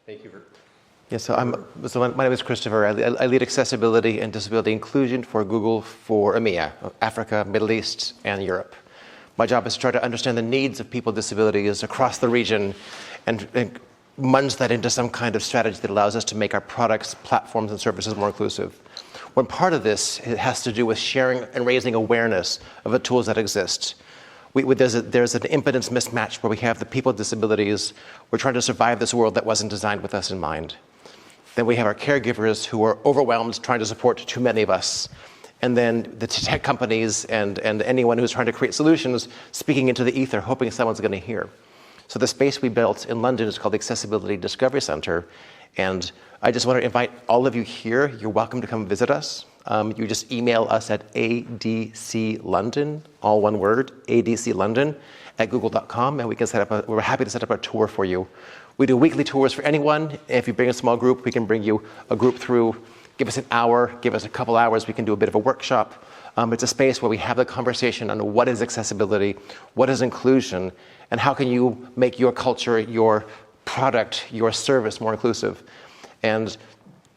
Thank you. Yeah, so my name is Christopher. I lead accessibility and disability inclusion for Google for AMEA, Africa, Middle East, and Europe. My job is to try to understand the needs of people with disabilities across the region and munch that into some kind of strategy that allows us to make our products, platforms, and services more inclusive. One part of this has to do with sharing and raising awareness of the tools that exist. There's an impotence mismatch where we have the people with disabilities. We're trying to survive this world that wasn't designed with us in mind. Then we have our caregivers who are overwhelmed trying to support too many of us. And then the tech companies and anyone who's trying to create solutions speaking into the ether, hoping someone's going to hear. So the space we built in London is called the Accessibility Discovery Center. And I just want to invite all of you here. You're welcome to come visit us. You just email us at adclondon, all one word, adclondon @google.com, and we're happy to set up a tour for you. We do weekly tours for anyone. If you bring a small group, we can bring you a group through. Give us an hour, give us a couple hours, we can do a bit of a workshop. It's a space where we have the conversation on what is accessibility, what is inclusion, and how can you make your culture, your product, your service more inclusive. And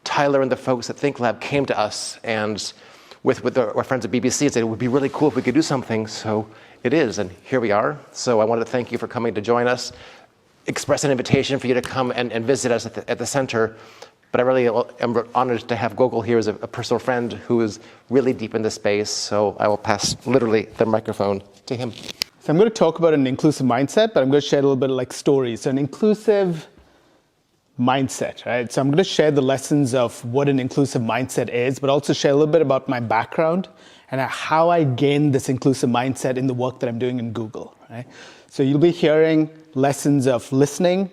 Tyler and the folks at ThinkLab came to us and with our friends at BBC and said it would be really cool if we could do something, so it is, and here we are. So I wanted to thank you for coming to join us, express an invitation for you to come and visit us at the center. But I really am honored to have Gokul here as a personal friend who is really deep in this space, so I will pass literally the microphone to him. So I'm going to talk about an inclusive mindset, but I'm going to share a little bit of like stories. So an inclusive mindset, right? So I'm going to share the lessons of what an inclusive mindset is, but also share a little bit about my background and how I gained this inclusive mindset in the work that I'm doing in Google, right? So you'll be hearing lessons of listening,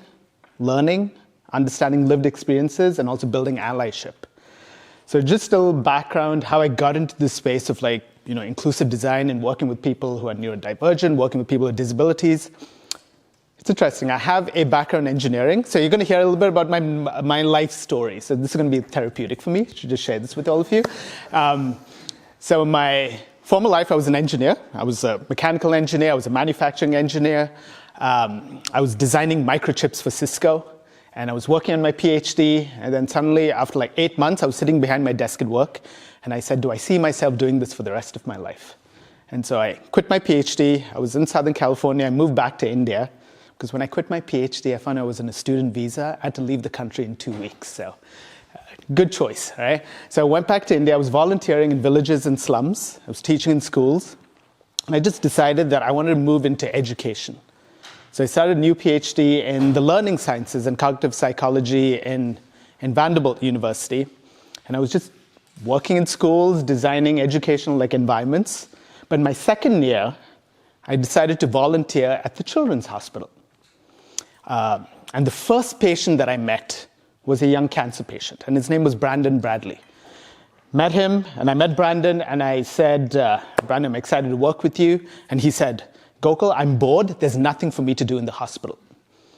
learning, understanding lived experiences, and also building allyship. So just a little background, how I got into this space of inclusive design and working with people who are neurodivergent, working with people with disabilities. It's interesting. I have a background in engineering, so you're going to hear a little bit about my life story. So this is going to be therapeutic for me to just share this with all of you. So in my former life, I was an engineer. I was a mechanical engineer. I was a manufacturing engineer. I was designing microchips for Cisco. And I was working on my PhD, and then suddenly, after like 8 months, I was sitting behind my desk at work, and I said, do I see myself doing this for the rest of my life? And so I quit my PhD. I was in Southern California. I moved back to India, because when I quit my PhD, I found I was on a student visa. I had to leave the country in 2 weeks, so good choice, right? So I went back to India. I was volunteering in villages and slums. I was teaching in schools, and I just decided that I wanted to move into education. So I started a new PhD in the learning sciences and cognitive psychology in Vanderbilt University. And I was just working in schools, designing educational environments. But in my second year, I decided to volunteer at the Children's Hospital. And the first patient that I met was a young cancer patient, and his name was Brandon Bradley. Met him, and I met Brandon, and I said, Brandon, I'm excited to work with you. And he said, Gokul, I'm bored. There's nothing for me to do in the hospital.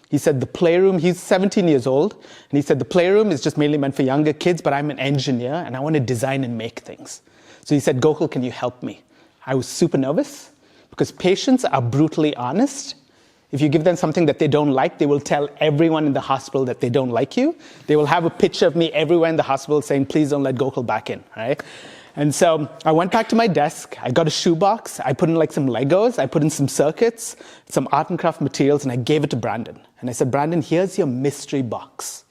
He said the playroom, he's 17 years old, and he said the playroom is just mainly meant for younger kids, but I'm an engineer, and I want to design and make things. So he said, Gokul, can you help me? I was super nervous, because patients are brutally honest. If you give them something that they don't like, they will tell everyone in the hospital that they don't like you. They will have a picture of me everywhere in the hospital saying, please don't let Gokul back in, right? And so I went back to my desk, I got a shoebox, I put in some Legos, I put in some circuits, some art and craft materials, and I gave it to Brandon. And I said, Brandon, here's your mystery box.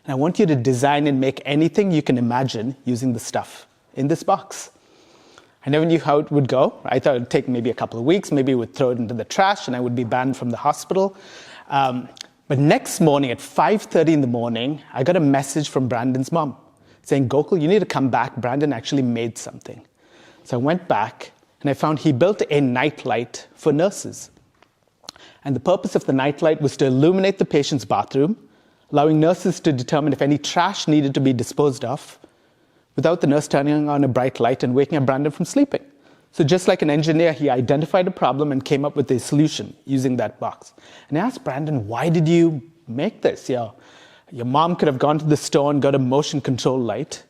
And I want you to design and make anything you can imagine using the stuff in this box. I never knew how it would go. I thought it would take maybe a couple of weeks, maybe we would throw it into the trash and I would be banned from the hospital. But next morning at 5:30 in the morning, I got a message from Brandon's mom, saying, Gokul, you need to come back. Brandon actually made something. So I went back, and I found he built a nightlight for nurses. And the purpose of the nightlight was to illuminate the patient's bathroom, allowing nurses to determine if any trash needed to be disposed of, without the nurse turning on a bright light and waking up Brandon from sleeping. So just like an engineer, he identified a problem and came up with a solution using that box. And I asked Brandon, why did you make this? Your mom could have gone to the store and got a motion control light.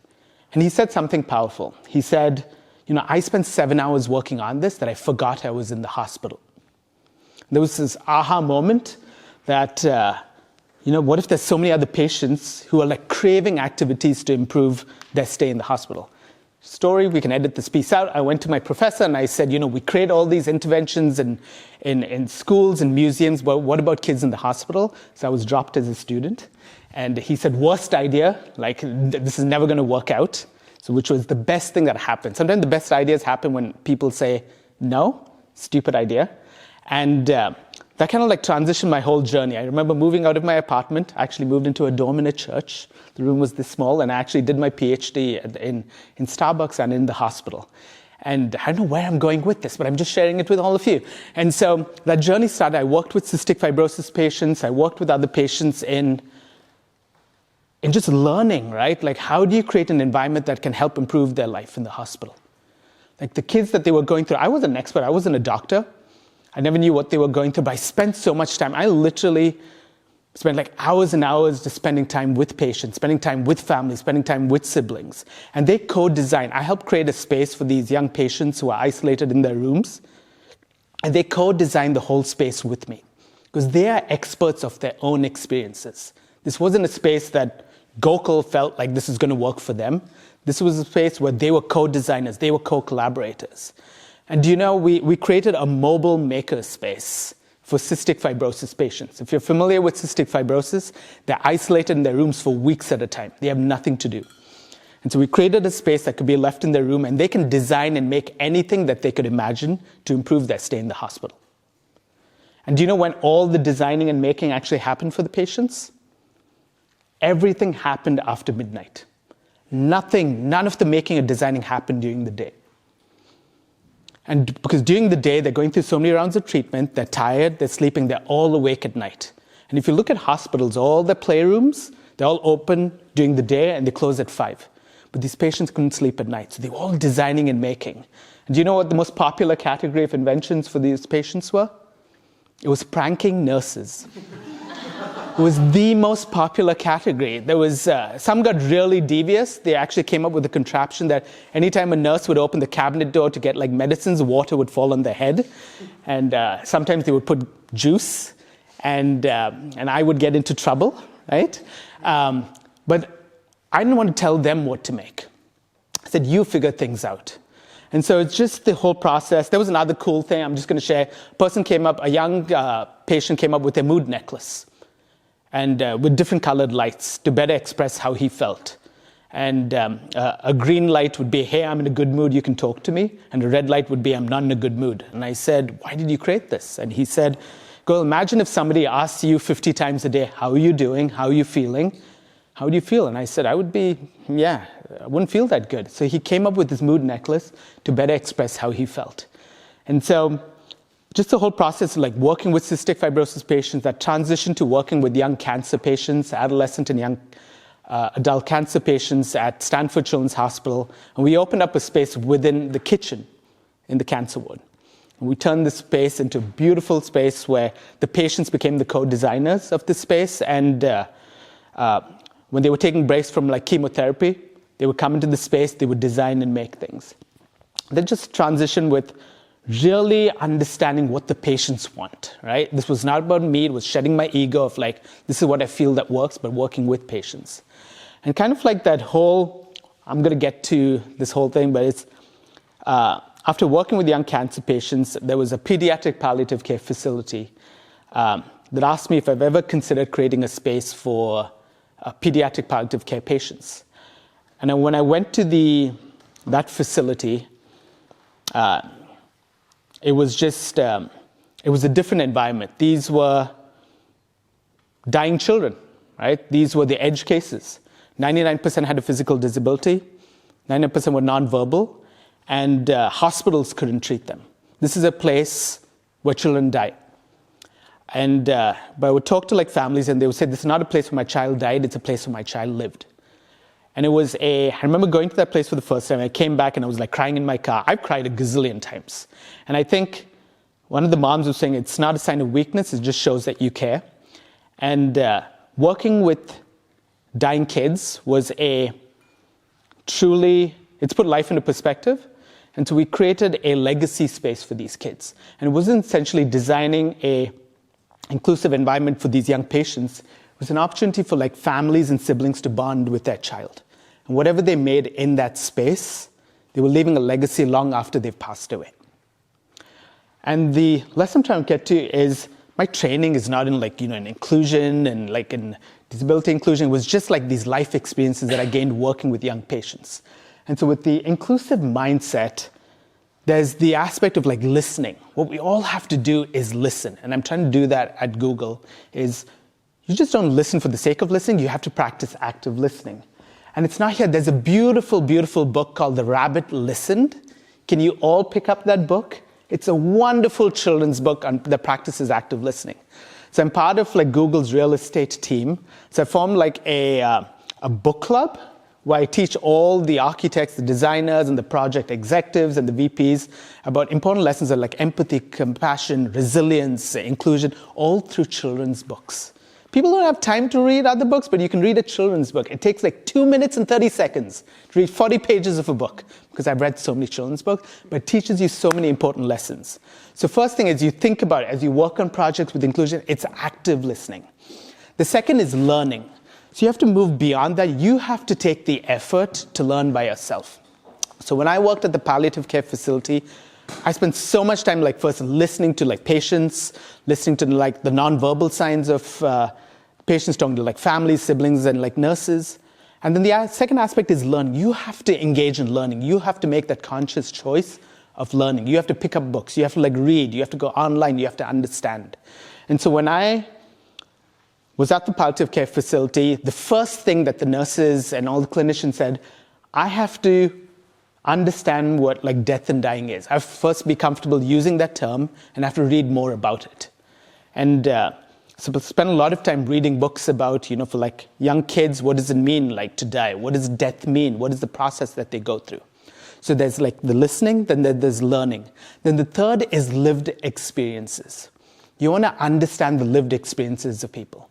And he said something powerful. He said, I spent 7 hours working on this that I forgot I was in the hospital. There was this aha moment that, what if there's so many other patients who are like craving activities to improve their stay in the hospital? Story, we can edit this piece out. I went to my professor and I said, we create all these interventions in schools and museums, but what about kids in the hospital? So I was dropped as a student. And he said, worst idea, like this is never going to work out. So which was the best thing that happened. Sometimes the best ideas happen when people say, no, stupid idea. And that kind of like transitioned my whole journey. I remember moving out of my apartment. I actually moved into a dorm in a church. The room was this small, and I actually did my PhD in Starbucks and in the hospital. And I don't know where I'm going with this, but I'm just sharing it with all of you. And so that journey started. I worked with cystic fibrosis patients. I worked with other patients in just learning, right? Like, how do you create an environment that can help improve their life in the hospital? Like the kids that they were going through, I wasn't an expert. I wasn't a doctor. I never knew what they were going through, but I spent so much time. I literally spent like hours and hours just spending time with patients, spending time with families, spending time with siblings. And they co-design. I helped create a space for these young patients who are isolated in their rooms. And they co-design the whole space with me because they are experts of their own experiences. This wasn't a space that Gokul felt like this is going to work for them. This was a space where they were co-designers, they were co-collaborators. And we created a mobile maker space for cystic fibrosis patients. If you're familiar with cystic fibrosis, they're isolated in their rooms for weeks at a time. They have nothing to do. And so we created a space that could be left in their room, and they can design and make anything that they could imagine to improve their stay in the hospital. And do you know when all the designing and making actually happened for the patients? Everything happened after midnight. None of the making or designing happened during the day. And because during the day, they're going through so many rounds of treatment, they're tired, they're sleeping, they're all awake at night. And if you look at hospitals, all their playrooms, they're all open during the day and they close at 5. But these patients couldn't sleep at night, so they were all designing and making. And do you know what the most popular category of inventions for these patients were? It was pranking nurses. It was the most popular category. There was some got really devious. They actually came up with a contraption that anytime a nurse would open the cabinet door to get like medicines, water would fall on their head, and sometimes they would put juice, and I would get into trouble, right? But I didn't want to tell them what to make. I said, you figure things out. And so it's just the whole process. There was another cool thing I'm just going to share. A young patient came up with a mood necklace, and with different colored lights to better express how he felt. And a green light would be, hey, I'm in a good mood, you can talk to me. And a red light would be, I'm not in a good mood. And I said, why did you create this? And he said, well, imagine if somebody asks you 50 times a day, how are you doing? How are you feeling? How do you feel? And I said, I wouldn't feel that good. So he came up with this mood necklace to better express how he felt. And so just the whole process of like working with cystic fibrosis patients, that transition to working with young cancer patients, adolescent and young adult cancer patients at Stanford Children's Hospital. And we opened up a space within the kitchen in the cancer ward. And we turned this space into a beautiful space where the patients became the co-designers of this space. And when they were taking breaks from like chemotherapy, they would come into the space, they would design and make things. They just transitioned with really understanding what the patients want, right? This was not about me, it was shedding my ego of like, this is what I feel that works, but working with patients. And kind of like that whole, I'm going to get to this whole thing, but it's, after working with young cancer patients, there was a pediatric palliative care facility that asked me if I've ever considered creating a space for pediatric palliative care patients. And when I went to that facility, it was a different environment. These were dying children, right? These were the edge cases. 99% had a physical disability, 99% were nonverbal, and hospitals couldn't treat them. This is a place where children die. And but I would talk to like families, and they would say, this is not a place where my child died, it's a place where my child lived. And I remember going to that place for the first time. I came back and I was like crying in my car. I've cried a gazillion times. And I think one of the moms was saying, it's not a sign of weakness, it just shows that you care. And working with dying kids was it's put life into perspective. And so we created a legacy space for these kids. And it wasn't essentially designing a inclusive environment for these young patients. was an opportunity for like families and siblings to bond with their child. And whatever they made in that space, they were leaving a legacy long after they've passed away. And the lesson I'm trying to get to is my training is not in like, in inclusion and like in disability inclusion. It was just like these life experiences that I gained working with young patients. And so with the inclusive mindset, there's the aspect of like listening. What we all have to do is listen. And I'm trying to do that at Google is you just don't listen for the sake of listening. You have to practice active listening. And it's not here. There's a beautiful, beautiful book called The Rabbit Listened. Can you all pick up that book? It's a wonderful children's book that practices active listening. So I'm part of like Google's real estate team. So I formed like a book club where I teach all the architects, the designers, and the project executives and the VPs about important lessons of like empathy, compassion, resilience, inclusion, all through children's books. People don't have time to read other books, but you can read a children's book. It takes like 2 minutes and 30 seconds to read 40 pages of a book, because I've read so many children's books, but it teaches you so many important lessons. So first thing is you think about it, as you work on projects with inclusion, it's active listening. The second is learning. So you have to move beyond that. You have to take the effort to learn by yourself. So when I worked at the palliative care facility, I spent so much time like first listening to like patients, listening to like the nonverbal signs of patients, talking to like families, siblings, and like nurses. And then the second aspect is learning. You have to engage in learning. You have to make that conscious choice of learning. You have to pick up books. You have to like read. You have to go online. You have to understand. And so when I was at the palliative care facility, the first thing that the nurses and all the clinicians said, I have to understand what like death and dying is. I have to first be comfortable using that term, and I have to read more about it. And so I spent a lot of time reading books about, for like young kids, what does it mean like to die? What does death mean? What is the process that they go through? So there's like the listening, then there's learning. Then the third is lived experiences. You want to understand the lived experiences of people.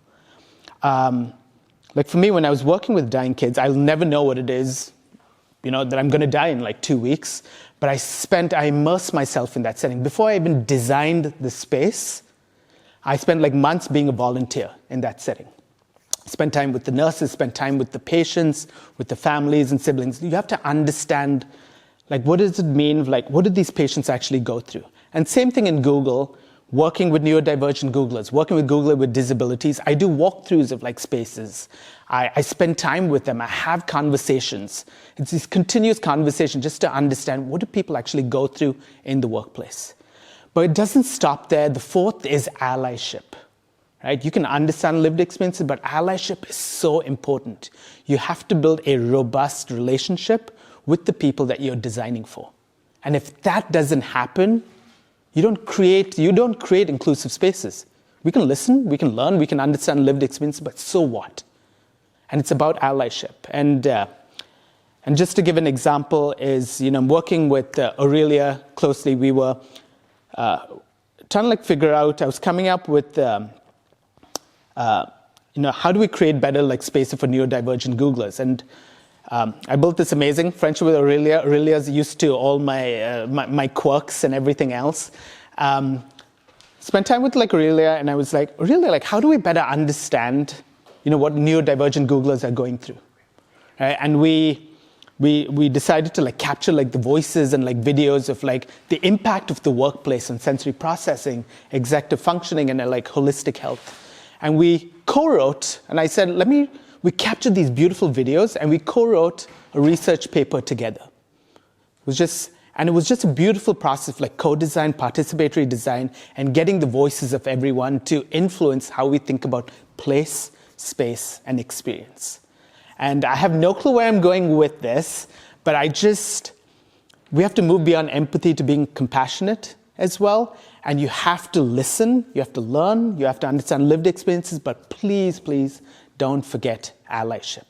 Like for me, when I was working with dying kids, I'll never know what it is, that I'm going to die in like 2 weeks. But I immersed myself in that setting. Before I even designed the space, I spent like months being a volunteer in that setting. Spent time with the nurses, spent time with the patients, with the families and siblings. You have to understand, like, what does it mean? Like, what did these patients actually go through? And same thing in Google. Working with neurodivergent Googlers, working with Googlers with disabilities, I do walkthroughs of like spaces. I spend time with them. I have conversations. It's this continuous conversation just to understand what do people actually go through in the workplace. But it doesn't stop there. The fourth is allyship. Right? You can understand lived experiences, but allyship is so important. You have to build a robust relationship with the people that you're designing for. And if that doesn't happen, you don't create inclusive spaces. We can listen, we can learn, we can understand lived experiences, but so what? And it's about allyship. And just to give an example is, I'm working with Aurelia closely. We were trying to like figure out, I was coming up with, how do we create better like spaces for neurodivergent Googlers? And I built this amazing friendship with Aurelia. Aurelia's used to all my quirks and everything else. Spent time with like Aurelia, and I was like, Aurelia, like, how do we better understand, what neurodivergent Googlers are going through? Right? And we decided to like capture like the voices and like videos of like the impact of the workplace on sensory processing, executive functioning, and like holistic health. And we co-wrote, and I said, we captured these beautiful videos and we co-wrote a research paper together. It was just a beautiful process of like co-design, participatory design, and getting the voices of everyone to influence how we think about place, space, and experience. And I have no clue where I'm going with this, but we have to move beyond empathy to being compassionate as well. And you have to listen, you have to learn, you have to understand lived experiences, but please, please, don't forget allyship.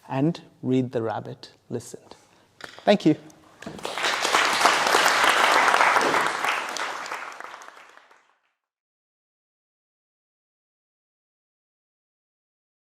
And read The Rabbit Listened. Thank you.